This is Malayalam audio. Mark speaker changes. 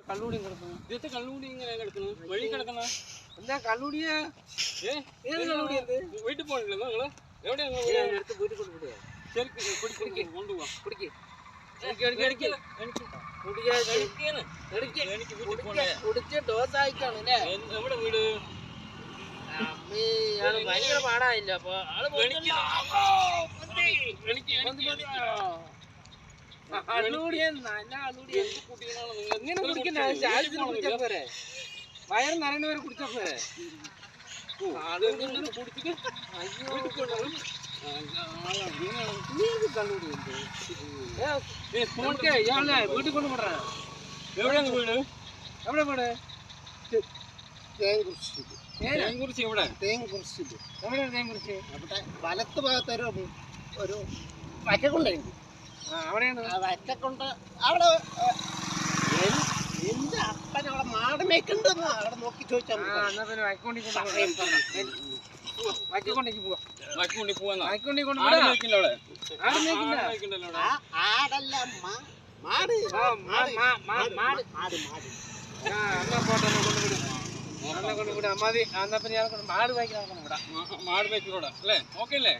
Speaker 1: കള്ളുകൂടിയും കിടക്കുന്നു.
Speaker 2: ഇതൊക്കെ കള്ളുകൂടി ഇങ്ങനെ കിടക്കുന്നു, വഴി കിടക്കുന്ന
Speaker 1: എന്താ കള്ളുകൂടിയാ?
Speaker 2: ഏത് കള്ളുകൂടി? വീട്ടിൽ പോകണില്ല നിങ്ങള്? എവിടെയാ
Speaker 1: എടുത്ത് വീട്ടിൽ കൊണ്ടുപോയി
Speaker 2: കൊണ്ടുപോവാം.
Speaker 1: കുടിച്ച് ഡോസ് ആയിക്കാണ് അല്ലേ?
Speaker 2: എവിടെ വീട്?
Speaker 1: ഭയങ്കര പാടായില്ല. അപ്പൊ വയറ് നനവരെ കുടിച്ചാ പോരെ? വീട്ടിൽ കൊണ്ടുപോടാ.
Speaker 2: എവിടെയാണ് വീട്?
Speaker 1: എവിടെ വീട്?
Speaker 2: തേങ്കുറിച്ചി. എവിടെ?
Speaker 1: തേങ്കുറിച്ചി. എവിടെയാണ് തേങ്കുറിച്ചി? അവിടെ വലത്ത് ഭാഗത്ത് ഒരു വറ്റക്കുണ്ടുണ്ട്. അവിടെയാണ് വറ്റക്കുണ്ട്. അവിടെ എന്റെ അപ്പൻ അവിടെ മാട് മേക്കുണ്ടെന്ന് അവിടെ നോക്കി ചോദിച്ചാൽ ആടല്ല മാട്. കൊണ്ടുവിടാം. മതി. എന്നാ പിന്നെ മാട് വായിക്കാൻ
Speaker 2: മാട് മേക്കിലൂടെ അല്ലേ? ഓക്കെ അല്ലേ?